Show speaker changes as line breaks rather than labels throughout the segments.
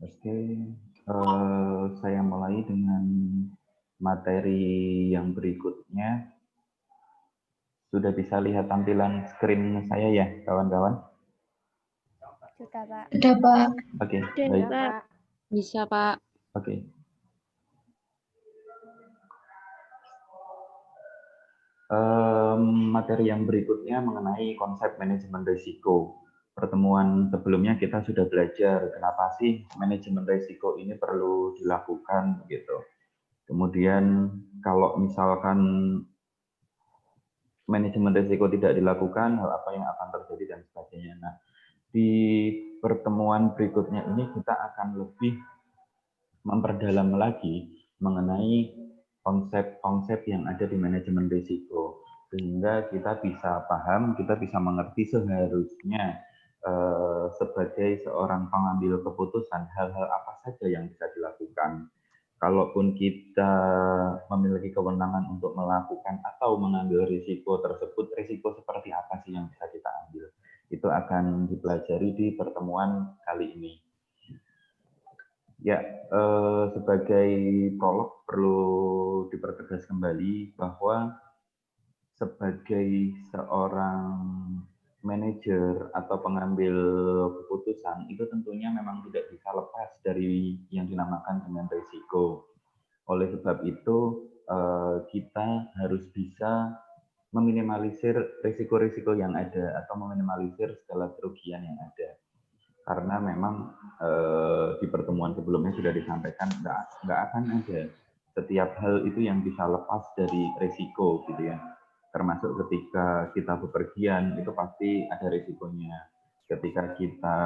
Oke, saya mulai dengan materi yang berikutnya. Sudah bisa lihat tampilan screen saya ya, kawan-kawan?
Sudah, Pak.
Sudah, Pak.
Oke,
Sudah,
baik.
Pak.
Bisa, Pak.
Oke. Materi yang berikutnya mengenai konsep manajemen risiko. Pertemuan sebelumnya kita sudah belajar kenapa sih manajemen risiko ini perlu dilakukan gitu. Kemudian kalau misalkan manajemen risiko tidak dilakukan, hal apa yang akan terjadi dan sebagainya. Nah, di pertemuan berikutnya ini kita akan lebih memperdalam lagi mengenai konsep-konsep yang ada di manajemen risiko, sehingga kita bisa paham, kita bisa mengerti seharusnya sebagai seorang pengambil keputusan hal-hal apa saja yang bisa dilakukan. Kalaupun kita memiliki kewenangan untuk melakukan atau mengambil risiko tersebut, risiko seperti apa sih yang bisa kita ambil? Itu akan dipelajari di pertemuan kali ini. Ya, sebagai prolog perlu dipertegas kembali bahwa sebagai seorang manajer atau pengambil keputusan itu tentunya memang tidak bisa lepas dari yang dinamakan dengan risiko. Oleh sebab itu, kita harus bisa meminimalisir risiko-risiko yang ada atau meminimalisir segala kerugian yang ada. Karena memang di pertemuan sebelumnya sudah disampaikan nggak akan ada setiap hal itu yang bisa lepas dari risiko gitu ya. Termasuk ketika kita bepergian itu pasti ada risikonya. Ketika kita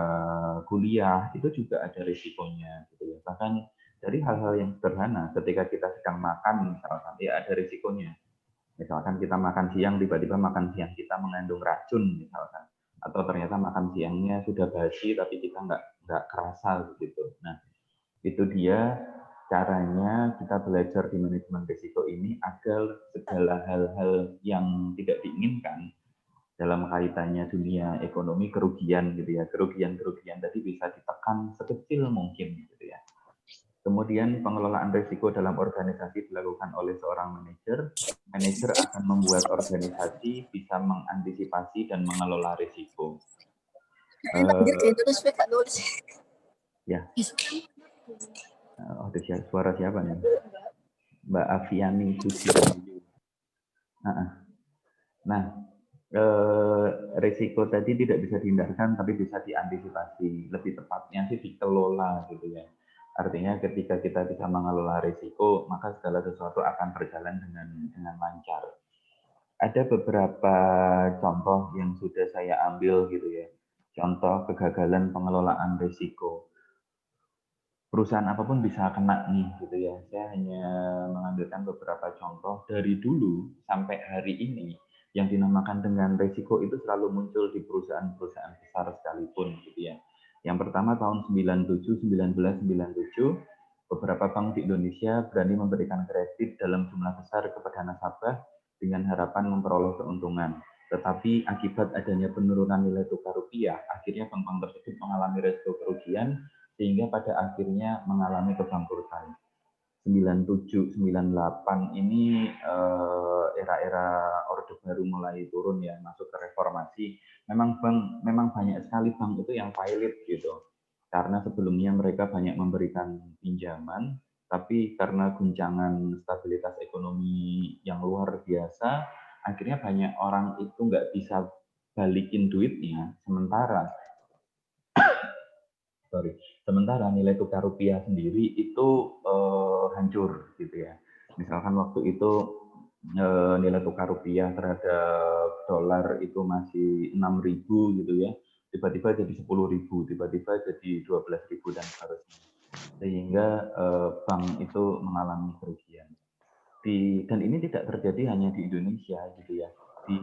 kuliah itu juga ada risikonya gitu ya. Bahkan dari hal-hal yang sederhana, ketika kita sedang makan misalkan ya ada risikonya. Misalkan kita makan siang, tiba-tiba makan siang kita mengandung racun misalkan, atau ternyata makan siangnya sudah basi tapi kita nggak kerasa begitu. Nah, itu dia caranya kita belajar di manajemen risiko ini agar segala hal-hal yang tidak diinginkan dalam kaitannya dunia ekonomi, kerugian gitu ya, kerugian tadi bisa ditekan sekecil mungkin gitu ya. Kemudian pengelolaan risiko dalam organisasi dilakukan oleh seorang manajer. Manajer akan membuat organisasi bisa mengantisipasi dan mengelola risiko. Ya. Oh, itu suara siapa nih? Mbak Aviani Susi. Nah, risiko tadi tidak bisa dihindarkan, tapi bisa diantisipasi. Lebih tepatnya sih dikelola gitu ya. Artinya ketika kita bisa mengelola risiko, maka segala sesuatu akan berjalan dengan lancar. Ada beberapa contoh yang sudah saya ambil gitu ya. Contoh kegagalan pengelolaan risiko. Perusahaan apapun bisa kena nih gitu ya. Saya hanya mengambilkan beberapa contoh dari dulu sampai hari ini yang dinamakan dengan risiko itu selalu muncul di perusahaan-perusahaan besar sekalipun gitu ya. Yang pertama tahun 1997 beberapa bank di Indonesia berani memberikan kredit dalam jumlah besar kepada nasabah dengan harapan memperoleh keuntungan. Tetapi akibat adanya penurunan nilai tukar rupiah, akhirnya bank-bank tersebut mengalami risiko kerugian sehingga pada akhirnya mengalami kebangkrutan. 97, 98 ini era-era Orde Baru mulai turun ya, masuk ke reformasi. Memang banyak sekali bank itu yang pilot gitu. Karena sebelumnya mereka banyak memberikan pinjaman, tapi karena guncangan stabilitas ekonomi yang luar biasa, akhirnya banyak orang itu nggak bisa balikin duitnya, sementara nilai tukar rupiah sendiri itu hancur gitu ya. Misalkan waktu itu nilai tukar rupiah terhadap dolar itu masih 6.000 gitu ya. Tiba-tiba jadi 10.000, tiba-tiba jadi 12.000 dan seterusnya. Sehingga bank itu mengalami kerugian. Dan ini tidak terjadi hanya di Indonesia gitu ya. Di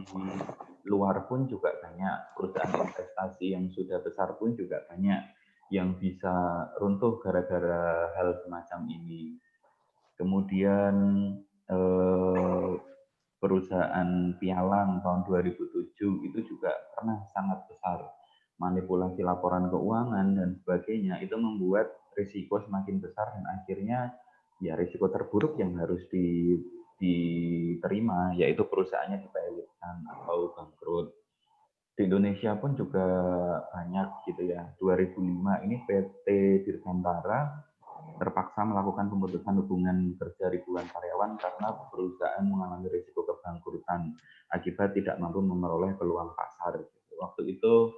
luar pun juga banyak perusahaan investasi yang sudah besar pun juga banyak yang bisa runtuh gara-gara hal semacam ini. Kemudian perusahaan pialang tahun 2007 itu juga pernah sangat besar. manipulasi laporan keuangan dan sebagainya, itu membuat risiko semakin besar dan akhirnya ya risiko terburuk yang harus diterima yaitu perusahaannya dipilotkan atau bangkrut. Di Indonesia pun juga banyak gitu ya. 2005 ini PT Dirgantara terpaksa melakukan pemutusan hubungan kerja ribuan karyawan karena perusahaan mengalami risiko kebangkrutan akibat tidak mampu memperoleh peluang pasar. Waktu itu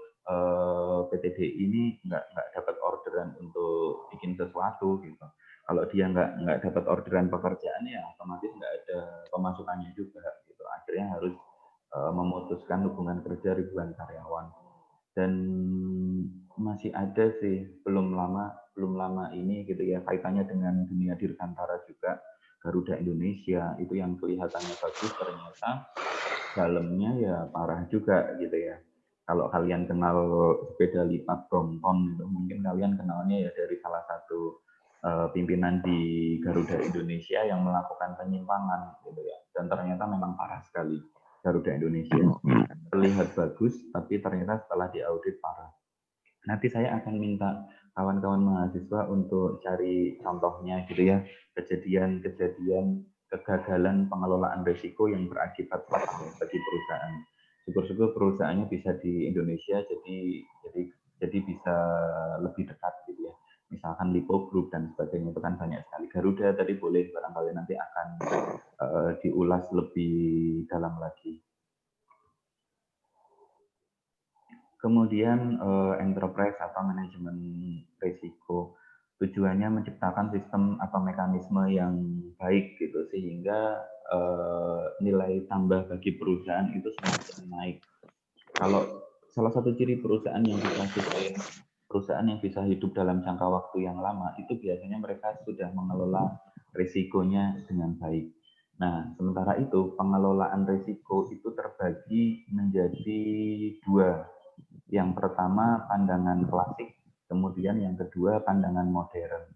PTD ini nggak dapat orderan untuk bikin sesuatu gitu. Kalau dia nggak dapat orderan pekerjaan ya otomatis nggak ada pemasukannya juga gitu. Akhirnya harus memutuskan hubungan kerja ribuan karyawan. Dan masih ada sih belum lama ini gitu ya kaitannya dengan dunia dirgantara juga, Garuda Indonesia itu yang kelihatannya bagus ternyata dalamnya ya parah juga gitu ya. Kalau kalian kenal sepeda lipat Brompton itu mungkin kalian kenalnya ya dari salah satu pimpinan di Garuda Indonesia yang melakukan penyimpangan gitu ya. Dan ternyata memang parah sekali Garuda Indonesia. Terlihat bagus tapi ternyata setelah diaudit parah. Nanti saya akan minta kawan-kawan mahasiswa untuk cari contohnya gitu ya, kejadian-kejadian kegagalan pengelolaan risiko yang berakibat fatal bagi perusahaan. Syukur-syukur perusahaannya bisa di Indonesia, jadi bisa lebih dekat gitu ya. Misalkan Lipo Group dan sebagainya itu kan banyak sekali. Garuda tadi boleh barangkali nanti akan diulas lebih dalam lagi. Kemudian enterprise atau manajemen risiko tujuannya menciptakan sistem atau mekanisme yang baik gitu sehingga nilai tambah bagi perusahaan itu semakin naik. Kalau salah satu ciri perusahaan yang perusahaan yang bisa hidup dalam jangka waktu yang lama itu biasanya mereka sudah mengelola risikonya dengan baik. Nah, sementara itu pengelolaan risiko itu terbagi menjadi dua. Yang pertama pandangan klasik, kemudian yang kedua pandangan modern.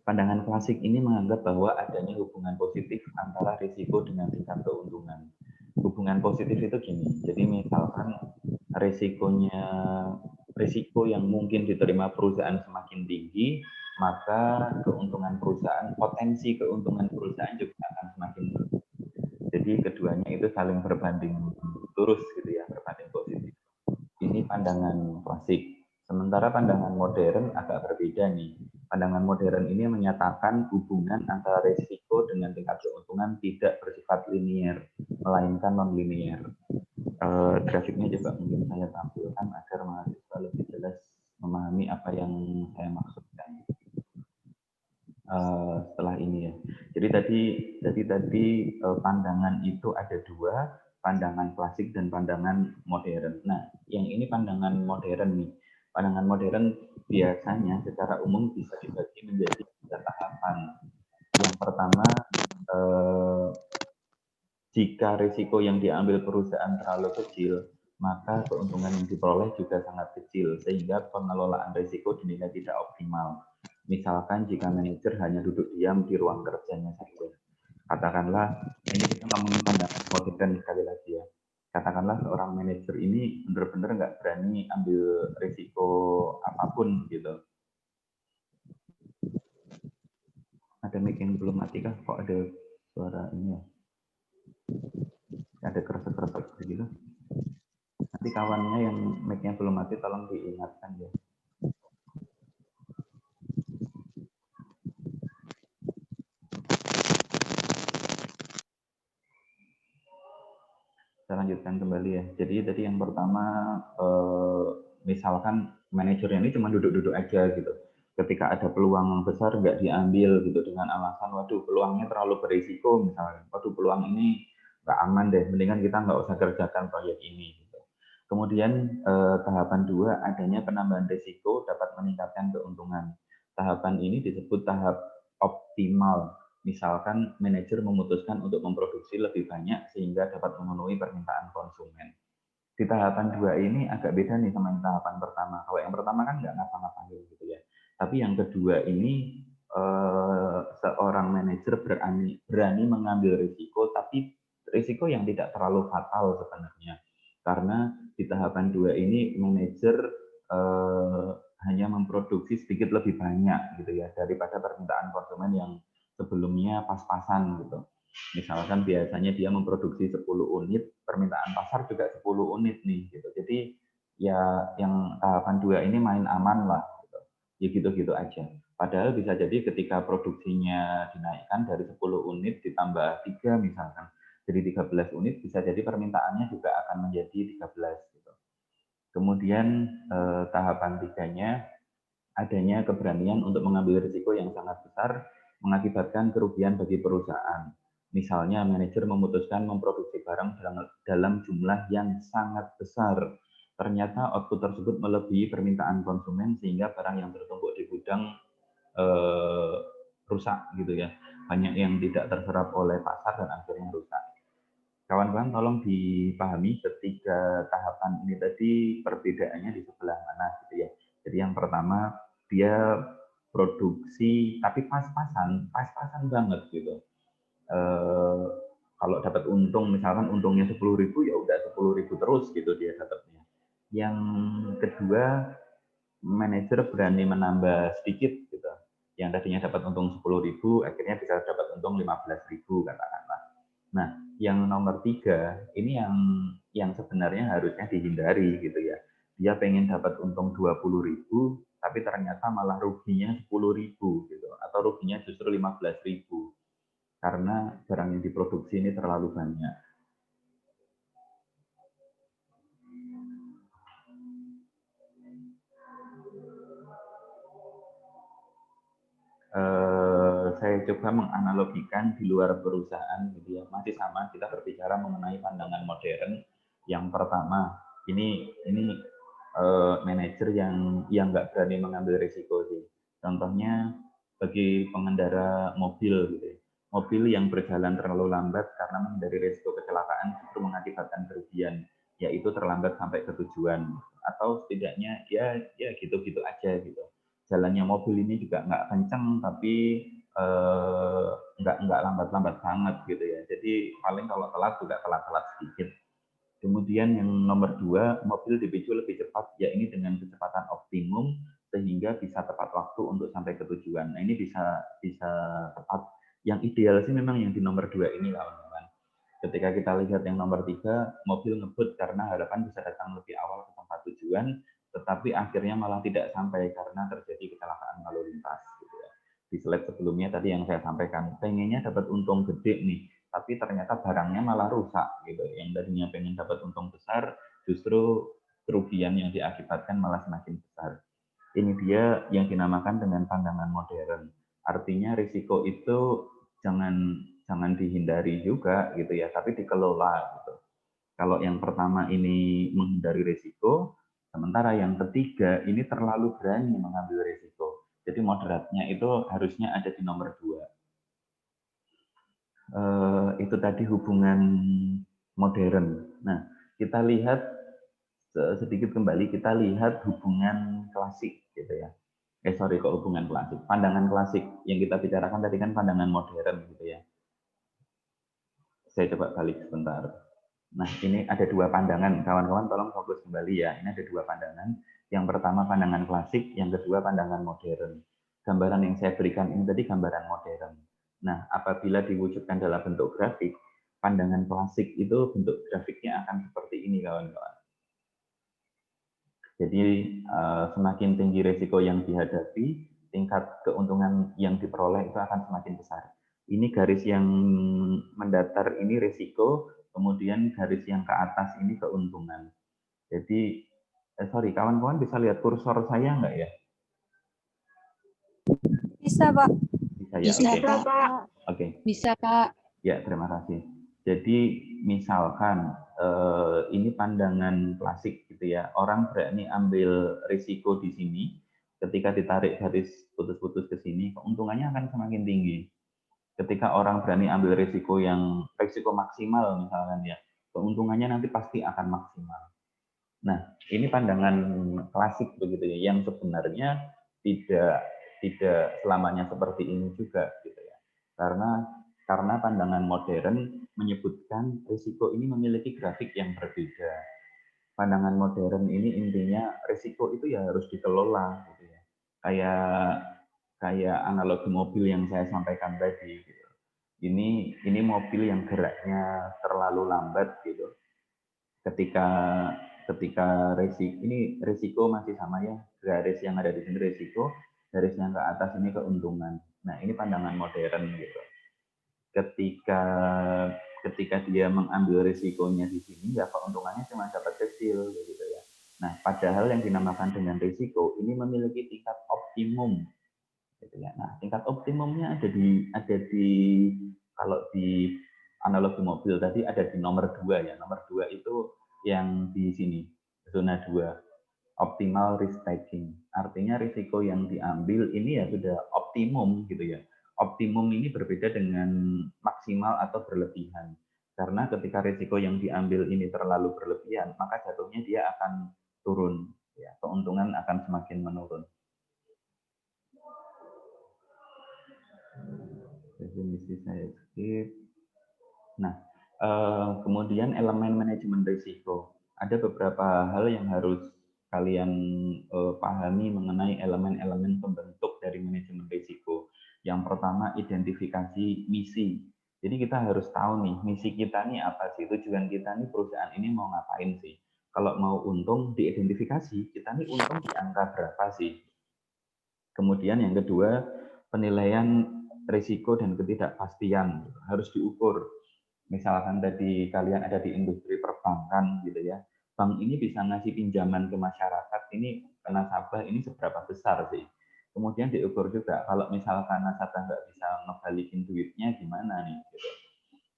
Pandangan klasik ini menganggap bahwa adanya hubungan positif antara risiko dengan tingkat keuntungan. Hubungan positif itu gini, jadi misalkan risiko yang mungkin diterima perusahaan semakin tinggi, maka keuntungan perusahaan, potensi keuntungan perusahaan juga akan semakin tinggi. Jadi keduanya itu saling berbanding lurus gitu ya, berbanding positif. Ini pandangan klasik. Sementara pandangan modern agak berbeda nih. Pandangan modern ini menyatakan hubungan antara risiko dengan tingkat keuntungan tidak bersifat linier, melainkan non-linier. Grafiknya juga mungkin saya tampilkan agar mahasiswa lebih jelas memahami apa yang saya maksudkan. Setelah ini ya. Jadi tadi pandangan itu ada dua, pandangan klasik dan pandangan modern. Nah, yang ini pandangan modern nih. Pandangan modern biasanya secara umum bisa dibagi menjadi tiga tahapan. Yang pertama, jika risiko yang diambil perusahaan terlalu kecil, maka keuntungan yang diperoleh juga sangat kecil, sehingga pengelolaan risiko dinilai tidak optimal. Misalkan jika manajer hanya duduk diam di ruang kerjanya saja. Katakanlah, ini kita ngomongin pandangan modern sekali lagi ya. Katakanlah seorang manajer ini benar-benar nggak berani ambil risiko apapun gitu. Ada mic yang belum mati kah? Kok ada suara ini ya? Ada keresek-keresek gitu. Nanti kawannya yang mic-nya belum mati tolong diingatkan ya. Saya lanjutkan kembali ya. Jadi tadi yang pertama, misalkan manajernya ini cuma duduk-duduk aja gitu. Ketika ada peluang besar nggak diambil gitu dengan alasan, waduh peluangnya terlalu berisiko misalnya. Waduh peluang ini nggak aman deh, mendingan kita nggak usah kerjakan proyek ini. Gitu. Kemudian tahapan dua, adanya penambahan risiko dapat meningkatkan keuntungan. Tahapan ini disebut tahap optimal. Misalkan manajer memutuskan untuk memproduksi lebih banyak sehingga dapat memenuhi permintaan konsumen. Di tahapan dua ini agak beda nih sama yang tahapan pertama. Kalau yang pertama kan nggak ngapa-ngapain gitu ya. Tapi yang kedua ini seorang manajer berani mengambil risiko, tapi risiko yang tidak terlalu fatal sebenarnya. Karena Di tahapan 2 ini manajer hanya memproduksi sedikit lebih banyak gitu ya daripada permintaan konsumen yang sebelumnya pas-pasan gitu. Misalkan biasanya dia memproduksi 10 unit, permintaan pasar juga 10 unit nih gitu. Jadi ya yang tahapan 2 ini main aman lah gitu. Ya gitu-gitu aja. Padahal bisa jadi ketika produksinya dinaikkan dari 10 unit ditambah 3 misalkan jadi 13 unit, bisa jadi permintaannya juga akan menjadi 13 gitu. Kemudian tahapan 3-nya adanya keberanian untuk mengambil risiko yang sangat besar mengakibatkan kerugian bagi perusahaan. Misalnya manajer memutuskan memproduksi barang dalam jumlah yang sangat besar. Ternyata output tersebut melebihi permintaan konsumen sehingga barang yang tertumpuk di gudang rusak gitu ya. Banyak yang tidak terserap oleh pasar dan akhirnya rusak. Kawan-kawan tolong dipahami ketiga tahapan ini tadi perbedaannya di sebelah mana gitu ya. Jadi yang pertama dia produksi tapi pas-pasan banget gitu. Kalau dapat untung misalkan untungnya 10.000 ya udah 10.000 terus gitu dia dapatnya. Yang kedua manajer berani menambah sedikit gitu. Yang tadinya dapat untung 10.000 akhirnya bisa dapat untung 15.000 katakanlah. Nah, yang nomor 3 ini yang sebenarnya harusnya dihindari gitu ya. Dia pengen dapat untung 20.000 tapi ternyata malah ruginya 10.000 gitu atau ruginya justru 15.000 karena barang yang diproduksi ini terlalu banyak. Saya coba menganalogikan di luar perusahaan gitu ya, masih sama kita berbicara mengenai pandangan modern. Yang pertama ini manajer yang nggak berani mengambil risiko sih. Contohnya bagi pengendara mobil gitu ya. Mobil yang berjalan terlalu lambat karena menghindari risiko kecelakaan justru mengakibatkan kerugian, yaitu terlambat sampai ke tujuan atau setidaknya ya gitu-gitu aja gitu. Jalannya mobil ini juga nggak kenceng tapi nggak lambat-lambat banget gitu ya. Jadi paling kalau telat juga telat-telat sedikit. Kemudian yang nomor 2, mobil dipicu lebih cepat, ya ini dengan kecepatan optimum sehingga bisa tepat waktu untuk sampai ke tujuan. Nah ini bisa tepat. Yang ideal sih memang yang di nomor 2 ini kawan-kawan. Ketika kita lihat yang nomor 3, mobil ngebut karena harapan bisa datang lebih awal ke tempat tujuan, tetapi akhirnya malah tidak sampai karena terjadi kecelakaan lalu lintas. Gitu ya. Di slide sebelumnya tadi yang saya sampaikan, pengennya dapat untung gede nih, tapi ternyata barangnya malah rusak gitu. Yang tadinya pengen dapat untung besar, justru kerugian yang diakibatkan malah semakin besar. Ini dia yang dinamakan dengan pandangan modern. Artinya risiko itu jangan dihindari juga gitu ya, tapi dikelola gitu. Kalau yang pertama ini menghindari risiko, sementara yang ketiga ini terlalu berani mengambil risiko. Jadi moderatnya itu harusnya ada di nomor 2. Itu tadi hubungan modern. Nah, kita lihat sedikit kembali, kita lihat hubungan klasik gitu ya. Kok hubungan klasik. Pandangan klasik yang kita bicarakan tadi kan pandangan modern gitu ya. Saya coba balik sebentar. Nah, ini ada dua pandangan. Kawan-kawan tolong fokus kembali ya. Ini ada dua pandangan. Yang pertama pandangan klasik, yang kedua pandangan modern. Gambaran yang saya berikan ini tadi gambaran modern. Nah, apabila diwujudkan dalam bentuk grafik, pandangan klasik itu bentuk grafiknya akan seperti ini, kawan-kawan. Jadi semakin tinggi risiko yang dihadapi, tingkat keuntungan yang diperoleh itu akan semakin besar. Ini garis yang mendatar ini risiko, kemudian garis yang ke atas ini keuntungan. Jadi, kawan-kawan bisa lihat kursor saya nggak ya?
Bisa, Pak.
Bisa ya,
bisa,
oke.
Pak.
Oke.
Bisa, Pak.
Ya, terima kasih. Jadi misalkan ini pandangan klasik gitu ya, orang berani ambil risiko di sini, ketika ditarik garis putus-putus ke sini, keuntungannya akan semakin tinggi. Ketika orang berani ambil risiko maksimal misalkan ya, keuntungannya nanti pasti akan maksimal. Nah, ini pandangan klasik begitu ya, yang sebenarnya tidak selamanya seperti ini juga gitu ya. Karena pandangan modern menyebutkan risiko ini memiliki grafik yang berbeda. pandangan modern ini intinya risiko itu ya harus dikelola gitu ya. Kayak analogi mobil yang saya sampaikan tadi gitu. Ini mobil yang geraknya terlalu lambat gitu. Ketika ketika risiko masih sama ya, garis yang ada di sini risiko, garis yang ke atas ini keuntungan. Nah, ini pandangan modern gitu. Ketika ketika dia mengambil risikonya di sini, ya keuntungannya cuma dapat kecil gitu ya. Nah, padahal yang dinamakan dengan risiko ini memiliki tingkat optimum gitu ya. Nah, tingkat optimumnya ada di kalau di analogi mobil tadi ada di nomor 2 ya. Nomor 2 itu yang di sini, zona 2, optimal risk taking. Artinya risiko yang diambil ini ya sudah optimum gitu ya. Optimum ini berbeda dengan maksimal atau berlebihan. Karena ketika risiko yang diambil ini terlalu berlebihan, maka jatuhnya dia akan turun. Ya, keuntungan akan semakin menurun. Definisi saya skip. Nah, kemudian elemen manajemen risiko. Ada beberapa hal yang harus kalian pahami mengenai elemen-elemen pembentuk dari manajemen risiko. Yang pertama, identifikasi misi. Jadi kita harus tahu nih, misi kita nih apa sih? Tujuan kita nih perusahaan ini mau ngapain sih? Kalau mau untung, diidentifikasi, kita nih untung di angka berapa sih? Kemudian yang kedua, penilaian risiko dan ketidakpastian harus diukur. Misalkan tadi kalian ada di industri perbankan gitu ya, bank ini bisa ngasih pinjaman ke masyarakat, ini ke nasabah ini seberapa besar sih? Kemudian diukur juga, kalau misalkan nasabah nggak bisa ngebalikin duitnya gimana nih? Gitu.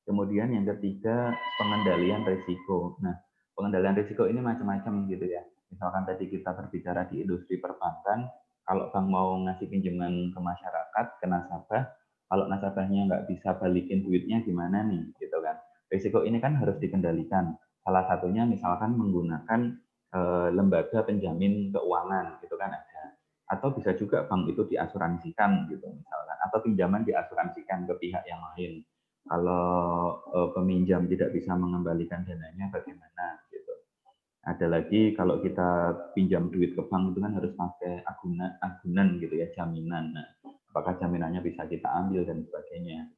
Kemudian yang ketiga, pengendalian risiko. Nah, pengendalian risiko ini macam-macam gitu ya. Misalkan tadi kita berbicara di industri perbankan, kalau bank mau ngasih pinjaman ke masyarakat, ke nasabah, kalau nasabahnya nggak bisa balikin duitnya gimana nih, gitu kan. Risiko ini kan harus dikendalikan. Salah satunya misalkan menggunakan lembaga penjamin keuangan, gitu kan ada. Atau bisa juga bank itu diasuransikan gitu misalkan, atau pinjaman diasuransikan ke pihak yang lain. Kalau peminjam tidak bisa mengembalikan dananya bagaimana gitu. Ada lagi kalau kita pinjam duit ke bank itu kan harus pakai agunan gitu ya, jaminan. Nah, apakah jaminannya bisa kita ambil dan sebagainya.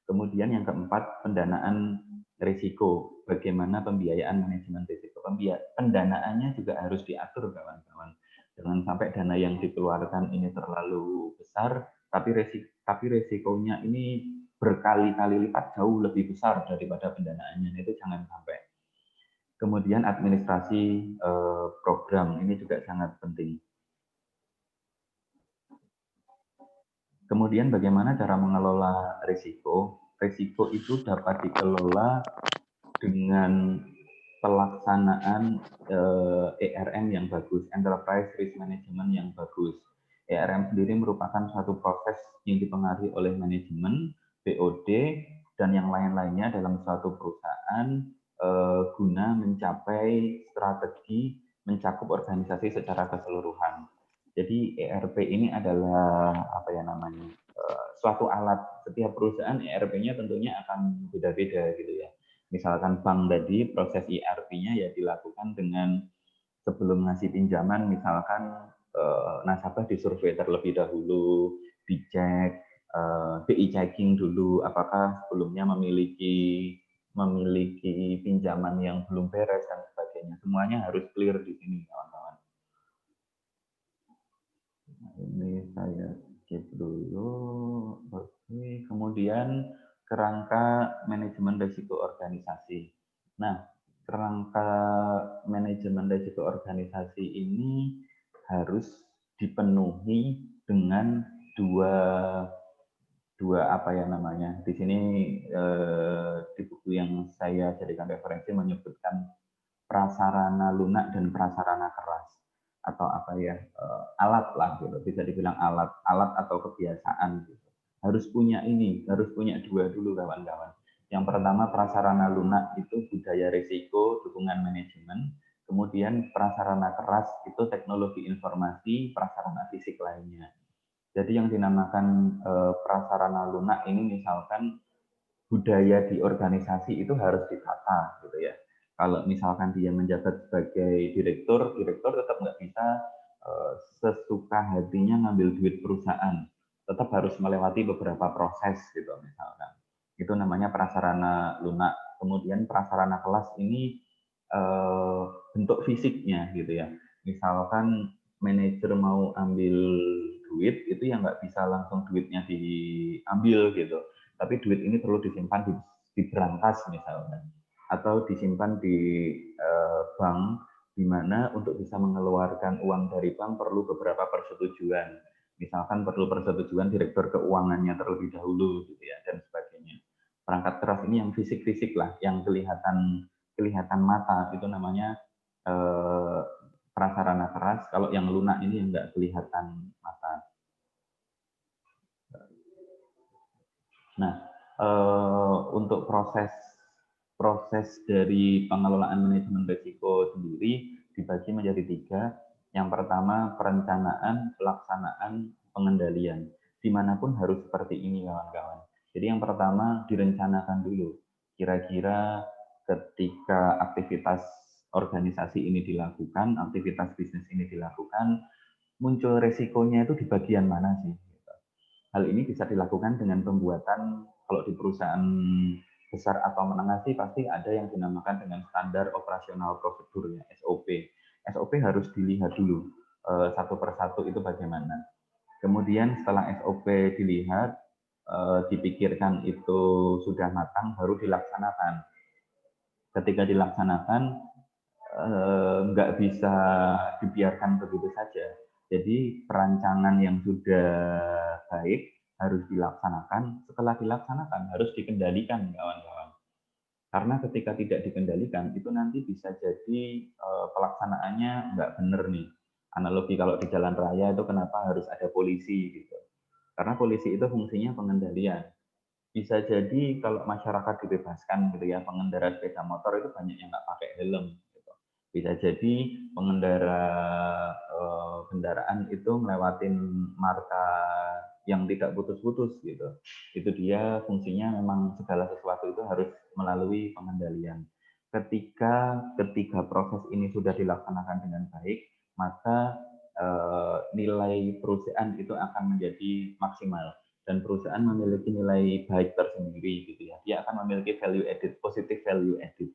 Kemudian yang keempat, pendanaan risiko. Bagaimana pembiayaan manajemen risiko. Pendanaannya juga harus diatur kawan-kawan. Jangan sampai dana yang dikeluarkan ini terlalu besar, tapi resikonya ini berkali-kali lipat jauh lebih besar daripada pendanaannya. Itu jangan sampai. Kemudian administrasi program ini juga sangat penting. Kemudian bagaimana cara mengelola risiko? Risiko itu dapat dikelola dengan pelaksanaan ERM yang bagus, Enterprise Risk Management yang bagus. ERM sendiri merupakan suatu proses yang dipengaruhi oleh manajemen, BOD, dan yang lain-lainnya dalam suatu perusahaan guna mencapai strategi mencakup organisasi secara keseluruhan. Jadi ERP ini adalah apa ya namanya suatu alat. Setiap perusahaan ERP-nya tentunya akan beda-beda gitu ya. Misalkan bank tadi proses ERP-nya ya dilakukan dengan sebelum ngasih pinjaman, misalkan nasabah disurvei terlebih dahulu, dicek, BI checking dulu apakah sebelumnya memiliki pinjaman yang belum beres dan sebagainya. Semuanya harus clear di sini kawan-kawan. Nah, ini saya skip dulu. Oke, kemudian kerangka manajemen risiko organisasi. Nah, kerangka manajemen risiko organisasi ini harus dipenuhi dengan dua apa ya namanya. Di sini di buku yang saya jadikan referensi menyebutkan prasarana lunak dan prasarana keras atau apa ya alat lah gitu, bisa dibilang alat atau kebiasaan gitu. Harus punya dua dulu kawan-kawan. Yang pertama prasarana lunak itu budaya risiko, dukungan manajemen. Kemudian prasarana keras itu teknologi informasi, prasarana fisik lainnya. Jadi yang dinamakan prasarana lunak ini misalkan budaya di organisasi itu harus ditata gitu ya. Kalau misalkan dia menjabat sebagai direktur, direktur tetap nggak bisa sesuka hatinya ngambil duit perusahaan. Tetap harus melewati beberapa proses gitu misalkan. Itu namanya prasarana lunak. Kemudian prasarana kelas ini bentuk fisiknya gitu ya. Misalkan manajer mau ambil duit, itu ya nggak bisa langsung duitnya diambil gitu. Tapi duit ini perlu disimpan di brankas misalnya, atau disimpan di bank, di mana untuk bisa mengeluarkan uang dari bank perlu beberapa persetujuan. Misalkan perlu persetujuan direktur keuangannya terlebih dahulu, gitu ya, dan sebagainya. Perangkat keras ini yang fisik-fisik lah, yang kelihatan mata, itu namanya prasarana keras. Kalau yang lunak ini yang nggak kelihatan mata. Nah, untuk proses dari pengelolaan manajemen risiko sendiri dibagi menjadi 3. Yang pertama, perencanaan, pelaksanaan, pengendalian. Dimanapun harus seperti ini, kawan-kawan. Jadi yang pertama, direncanakan dulu. Kira-kira ketika aktivitas organisasi ini dilakukan, aktivitas bisnis ini dilakukan, muncul resikonya itu di bagian mana sih? Hal ini bisa dilakukan dengan pembuatan, kalau di perusahaan besar atau menengah sih pasti ada yang dinamakan dengan standar operasional prosedurnya, SOP. SOP harus dilihat dulu satu persatu itu bagaimana. Kemudian setelah SOP dilihat, dipikirkan itu sudah matang, baru dilaksanakan. Ketika dilaksanakan, nggak bisa dibiarkan begitu saja. Jadi perancangan yang sudah baik harus dilaksanakan. Setelah dilaksanakan harus dikendalikan, kawan-kawan. Karena ketika tidak dikendalikan, itu nanti bisa jadi pelaksanaannya nggak benar nih. Analogi kalau di jalan raya itu kenapa harus ada polisi gitu. Karena polisi itu fungsinya pengendalian. Bisa jadi kalau masyarakat dibebaskan gitu ya, pengendara sepeda motor itu banyak yang nggak pakai helm. Gitu. Bisa jadi pengendara kendaraan itu ngelewatin marka yang tidak putus-putus gitu. Itu dia fungsinya memang segala sesuatu itu harus melalui pengendalian. Ketika proses ini sudah dilaksanakan dengan baik, maka nilai perusahaan itu akan menjadi maksimal dan perusahaan memiliki nilai baik tersendiri gitu ya. Dia akan memiliki value added, positive value added.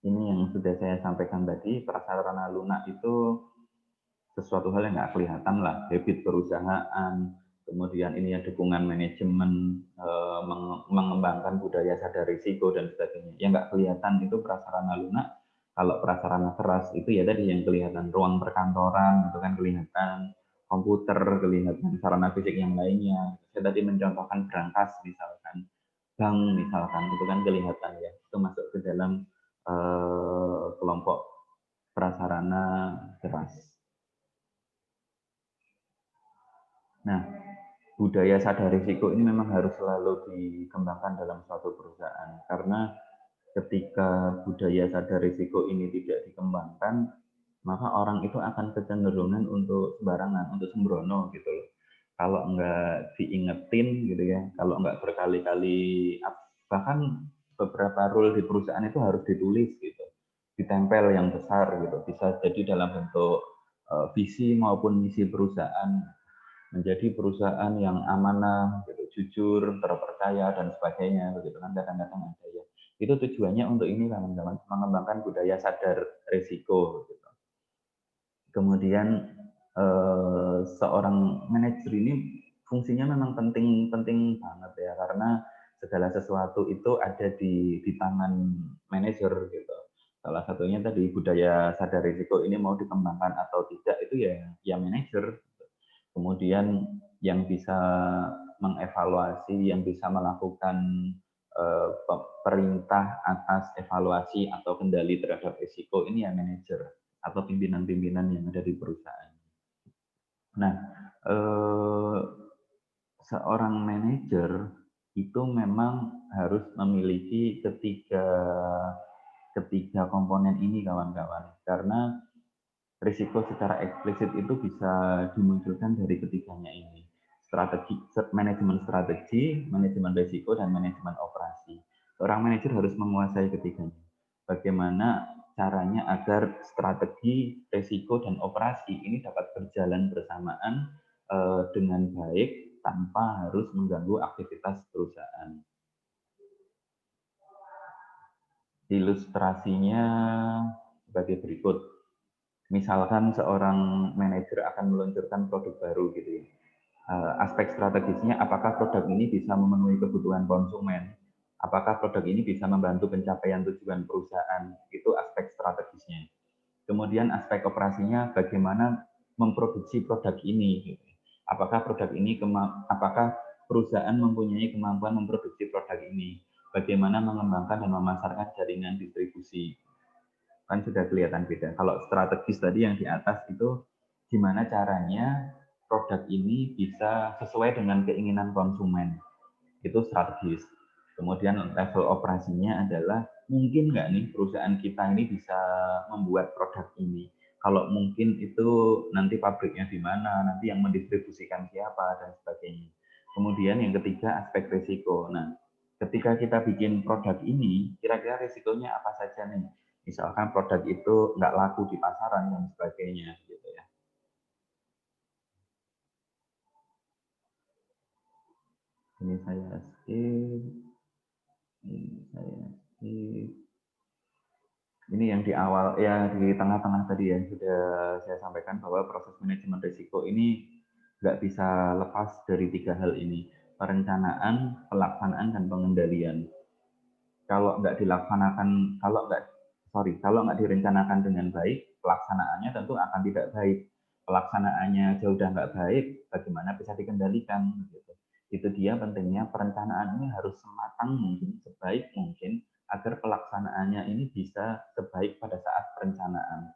Ini yang sudah saya sampaikan tadi, prasarana lunak itu sesuatu hal yang nggak kelihatan lah, habit perusahaan, kemudian ini ya dukungan manajemen, mengembangkan budaya sadar risiko dan sebagainya. Yang nggak kelihatan itu prasarana lunak. Kalau prasarana keras itu ya tadi yang kelihatan, ruang perkantoran itu kan kelihatan, komputer kelihatan, sarana fisik yang lainnya. Saya tadi mencontohkan brankas misalkan, bank misalkan, itu kan kelihatan ya, itu masuk ke dalam kelompok prasarana keras. Nah, budaya sadar risiko ini memang harus selalu dikembangkan dalam suatu perusahaan, karena ketika budaya sadar risiko ini tidak dikembangkan, maka orang itu akan kecenderungan untuk sembarangan, untuk sembrono gitu loh. Kalau nggak diingetin gitu ya, kalau nggak berkali-kali, bahkan beberapa rule di perusahaan itu harus ditulis gitu, ditempel yang besar gitu, bisa jadi dalam bentuk visi maupun misi perusahaan, menjadi perusahaan yang amanah, gitu, jujur, terpercaya dan sebagainya, begitu kan kadang-kadang ada ya. Itu tujuannya untuk ini kawan-kawan, mengembangkan budaya sadar risiko. Gitu. Kemudian seorang manajer ini fungsinya memang penting banget ya, karena segala sesuatu itu ada di tangan manajer gitu. Salah satunya tadi budaya sadar risiko ini mau dikembangkan atau tidak itu ya manajer. Kemudian yang bisa mengevaluasi, yang bisa melakukan perintah atas evaluasi atau kendali terhadap risiko ini ya manajer atau pimpinan-pimpinan yang ada di perusahaan. Nah, seorang manajer itu memang harus memiliki ketiga komponen ini kawan-kawan, karena risiko secara eksplisit itu bisa dimunculkan dari ketiganya ini. Manajemen strategi, manajemen risiko, dan manajemen operasi. Seorang manajer harus menguasai ketiganya. Bagaimana caranya agar strategi, risiko, dan operasi ini dapat berjalan bersamaan dengan baik tanpa harus mengganggu aktivitas perusahaan. Ilustrasinya sebagai berikut. Misalkan seorang manajer akan meluncurkan produk baru gitu ya. Aspek strategisnya apakah produk ini bisa memenuhi kebutuhan konsumen, apakah produk ini bisa membantu pencapaian tujuan perusahaan, itu aspek strategisnya. Kemudian aspek operasinya bagaimana memproduksi produk ini, apakah produk ini apakah perusahaan mempunyai kemampuan memproduksi produk ini, bagaimana mengembangkan dan memasarkan jaringan distribusi. Kan sudah kelihatan beda. Kalau strategis tadi yang di atas itu gimana caranya produk ini bisa sesuai dengan keinginan konsumen. Itu strategis. Kemudian level operasinya adalah mungkin nggak nih perusahaan kita ini bisa membuat produk ini. Kalau mungkin itu nanti pabriknya di mana, nanti yang mendistribusikan siapa, dan sebagainya. Kemudian yang ketiga aspek risiko. Nah, ketika kita bikin produk ini, kira-kira risikonya apa saja nih? Misalkan produk itu nggak laku di pasaran dan sebagainya gitu ya. Ini saya skip, ini yang di awal ya, di tengah-tengah tadi ya sudah saya sampaikan bahwa proses manajemen risiko ini nggak bisa lepas dari 3 hal ini: perencanaan, pelaksanaan, dan pengendalian. Kalau nggak dilaksanakan, kalau nggak direncanakan dengan baik, pelaksanaannya tentu akan tidak baik. Pelaksanaannya jauh udah nggak baik, bagaimana bisa dikendalikan? Gitu. Itu dia pentingnya perencanaan ini harus sematang mungkin, sebaik mungkin, agar pelaksanaannya ini bisa sebaik pada saat perencanaan.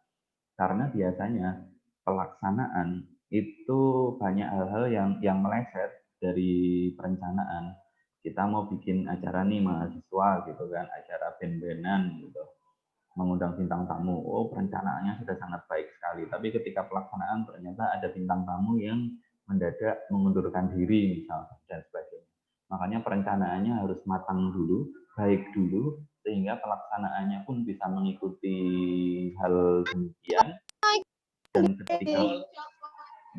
Karena biasanya pelaksanaan itu banyak hal-hal yang meleset dari perencanaan. Kita mau bikin acara nih mahasiswa gitu kan, acara band-bandan gitu, mengundang bintang tamu. Oh, perencanaannya sudah sangat baik sekali, tapi ketika pelaksanaan ternyata ada bintang tamu yang mendadak mengundurkan diri misalnya dan sebagainya. Makanya perencanaannya harus matang dulu, baik dulu, sehingga pelaksanaannya pun bisa mengikuti hal demikian.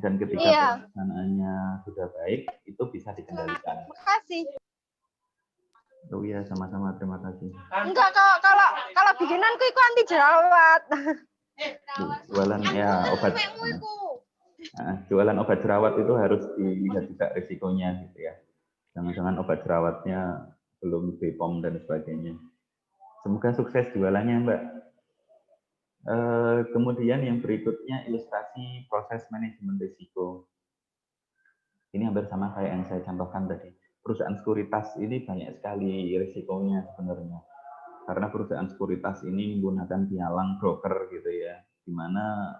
Dan ketika pelaksanaannya sudah baik, itu bisa dikendalikan.
Makasih.
Oh iya, sama-sama, terima kasih.
Enggak, kalau bikinanku itu anti jerawat.
Jualan ya obat. Jualan obat jerawat itu harus dilihat juga risikonya gitu ya. Jangan-jangan obat jerawatnya belum BPOM dan sebagainya. Semoga sukses jualannya, Mbak. Kemudian yang berikutnya ilustrasi proses manajemen risiko. Ini hampir sama kayak yang saya contohkan tadi. Perusahaan sekuritas ini banyak sekali risikonya sebenarnya. Karena perusahaan sekuritas ini menggunakan pialang broker gitu ya, di mana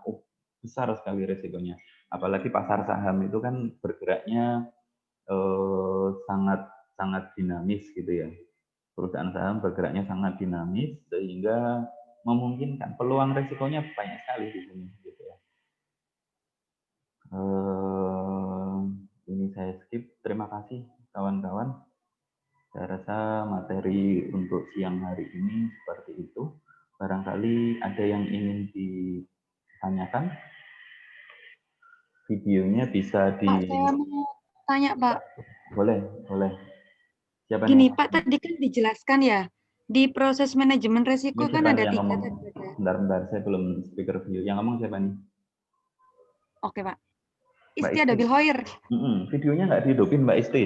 besar sekali risikonya. Apalagi pasar saham itu kan bergeraknya sangat sangat dinamis gitu ya. Perusahaan saham bergeraknya sangat dinamis sehingga memungkinkan peluang risikonya banyak sekali di sini gitu ya. Ini saya skip. Terima kasih kawan-kawan. Saya rasa materi untuk siang hari ini seperti itu. Barangkali ada yang ingin ditanyakan? Videonya bisa di...
Pak, saya mau tanya, Pak.
Boleh, boleh. Siapa
Gini,
nih?
Pak, tadi kan dijelaskan ya, di proses manajemen risiko
Ini
kan
siapa
ada
nih yang
3
ngomong?
tadi.
Bentar, saya belum speaker video. Yang ngomong siapa nih?
Oke, Pak.
Mbak
Isti
Isti.
ada Bilhoir.
Videonya nggak dihidupin, Mbak Isti?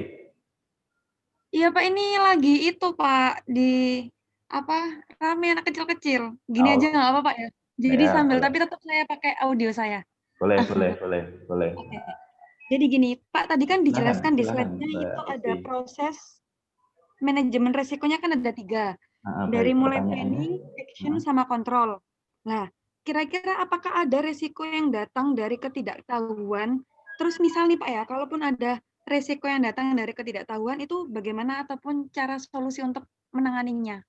Iya, Pak, ini lagi itu, Pak, di apa rame anak kecil-kecil. Gini aja nggak apa, Pak ya? Jadi
Ya,
sambil,
boleh.
tapi tetap saya pakai audio saya.
Boleh.
Oke. Jadi gini, Pak, tadi kan dijelaskan di
Silakan,
slide-nya
Mbak
itu ada
Isti.
proses manajemen resikonya kan ada 3. Dari
Baik,
mulai
pertanyaannya.
planning, action, sama kontrol. Nah, kira-kira apakah ada resiko yang datang dari ketidaktahuan? Terus misal nih Pak ya, kalaupun ada resiko yang datang dari ketidaktahuan, itu bagaimana ataupun cara solusi untuk menanganinya?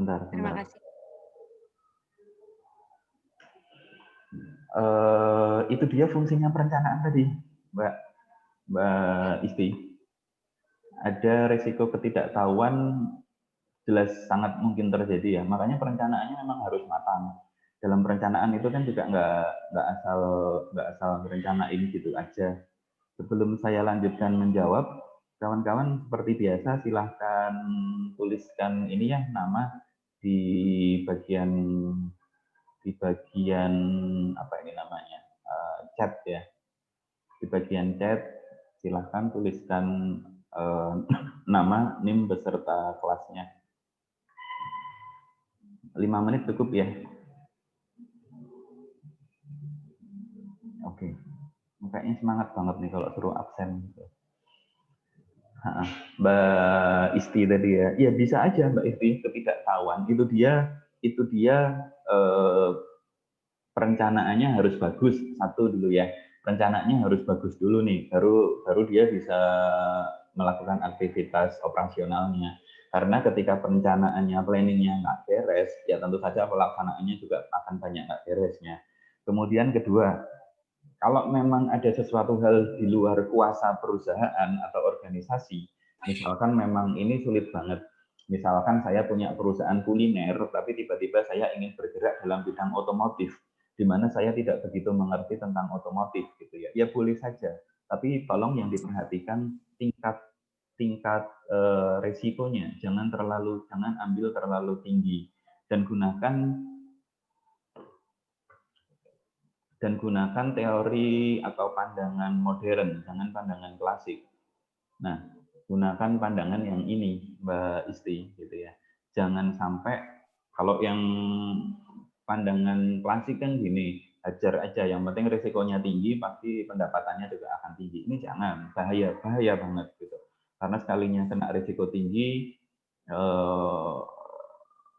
Bentar.
Terima kasih.
Itu dia fungsinya perencanaan tadi, Mbak Isti. ada risiko ketidaktahuan jelas sangat mungkin terjadi ya. Makanya perencanaannya memang harus matang. Dalam perencanaan itu kan juga nggak asal merencanain gitu aja. Sebelum saya lanjutkan menjawab, kawan-kawan seperti biasa silahkan tuliskan ini ya nama di bagian apa ini namanya chat ya. Di bagian chat silahkan tuliskan nama, NIM beserta kelasnya. 5 menit cukup ya. Oke. Kayaknya semangat banget nih kalau suruh absen. Mbak Isti tadi ya. Ya bisa aja Mbak Isti, ketidaktahuan. Itu dia perencanaannya harus bagus. Satu dulu ya. Perencanaannya harus bagus dulu nih. Baru dia bisa melakukan aktivitas operasionalnya. Karena ketika perencanaannya, planningnya nggak beres, ya tentu saja pelaksanaannya juga akan banyak nggak beresnya. Kemudian kedua, kalau memang ada sesuatu hal di luar kuasa perusahaan atau organisasi, misalkan memang ini sulit banget. Misalkan saya punya perusahaan kuliner, tapi tiba-tiba saya ingin bergerak dalam bidang otomotif, di mana saya tidak begitu mengerti tentang otomotif, gitu ya. Ya boleh saja, tapi tolong yang diperhatikan tingkat resikonya, jangan ambil terlalu tinggi, dan gunakan teori atau pandangan modern, jangan pandangan klasik. Nah, gunakan pandangan yang ini, Mbak Isti, gitu ya. Jangan sampai, kalau yang pandangan klasik kan gini, hajar aja, yang penting risikonya tinggi, pasti pendapatannya juga akan tinggi. Ini jangan, bahaya banget gitu. Karena sekalinya kena risiko tinggi,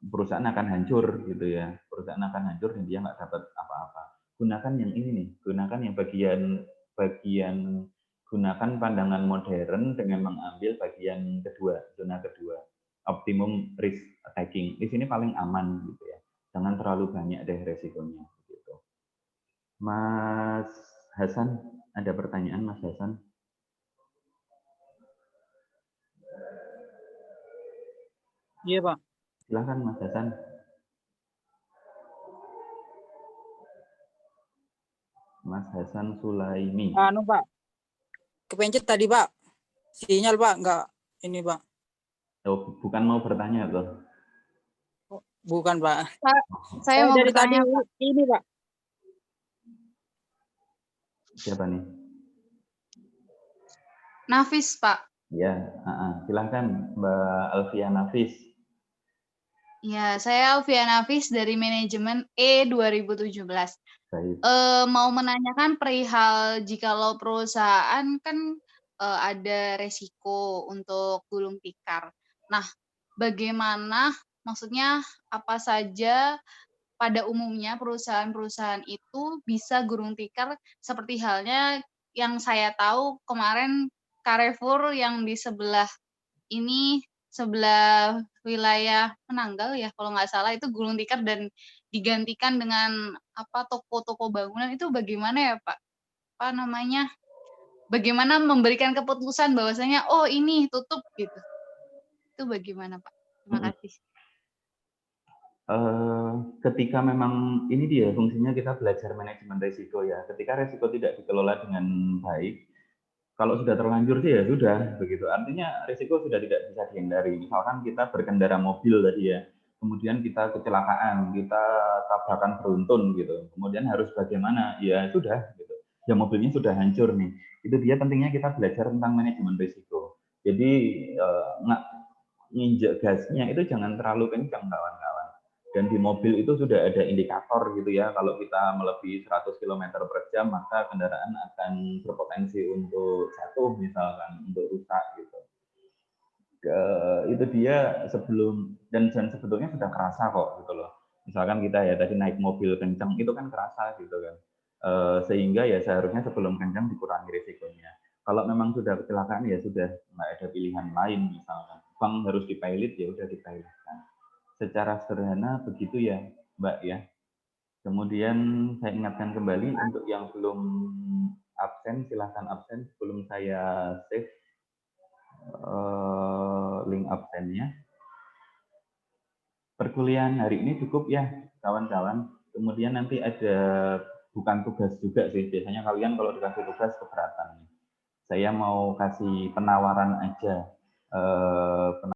perusahaan akan hancur gitu ya. Perusahaan akan hancur dan dia nggak dapat apa-apa. Gunakan yang ini nih, gunakan yang gunakan pandangan modern dengan mengambil bagian kedua, zona kedua, optimum risk taking. Di sini paling aman gitu ya. Jangan terlalu banyak deh resikonya gitu. Mas Hasan, ada pertanyaan Mas Hasan?
Iya, Pak.
Silahkan Mas Hasan. Mas Hasan Sulaimi.
Pak. Kepencet tadi, Pak. Sinyal, Pak. Enggak ini, Pak.
Oh, bukan mau bertanya loh.
Bukan, Pak.
Saya mau
dari
bertanya,
tadi
Pak.
ini, Pak.
Siapa nih?
Nafis, Pak.
Ya, silahkan Mbak Alfia Nafis.
Ya, saya Alfia Nafis dari manajemen E 2017.
Baik.
Mau menanyakan perihal jikalau perusahaan kan ada resiko untuk gulung tikar. Nah, bagaimana, maksudnya apa saja pada umumnya perusahaan-perusahaan itu bisa gulung tikar, seperti halnya yang saya tahu kemarin Carrefour yang di sebelah wilayah Penanggal ya kalau nggak salah, itu gulung tikar dan digantikan dengan toko-toko bangunan. Itu bagaimana ya Pak? Apa namanya? Bagaimana memberikan keputusan bahwasanya oh ini tutup gitu. Itu bagaimana Pak? Terima kasih.
Ketika memang ini dia fungsinya kita belajar manajemen risiko ya. Ketika risiko tidak dikelola dengan baik, kalau sudah terlanjur sih ya sudah begitu. Artinya risiko sudah tidak bisa dihindari. Misalkan kita berkendara mobil tadi ya, kemudian kita kecelakaan, kita tabrakan beruntun gitu. Kemudian harus bagaimana? Ya sudah gitu. Ya mobilnya sudah hancur nih. Itu dia pentingnya kita belajar tentang manajemen risiko. Jadi nginjek gasnya itu jangan terlalu kencang kawan-kawan. Dan di mobil itu sudah ada indikator gitu ya, kalau kita melebihi 100 km per jam, maka kendaraan akan berpotensi untuk jatuh misalkan, untuk rusak gitu. Itu dia dan sebetulnya sudah kerasa kok gitu loh. Misalkan kita ya tadi naik mobil kencang, itu kan kerasa gitu kan. Sehingga ya seharusnya sebelum kencang dikurangi risikonya. Kalau memang sudah kecelakaan ya sudah, nggak ada pilihan lain misalkan. Bank harus dipilot ya udah dipilotkan. Secara sederhana begitu ya Mbak ya. Kemudian saya ingatkan kembali untuk yang belum absen, silahkan absen sebelum saya save link absennya. Perkuliahan hari ini cukup ya, kawan-kawan. Kemudian nanti ada bukan tugas juga sih. Biasanya kalian kalau dikasih tugas keberatan. Saya mau kasih penawaran aja.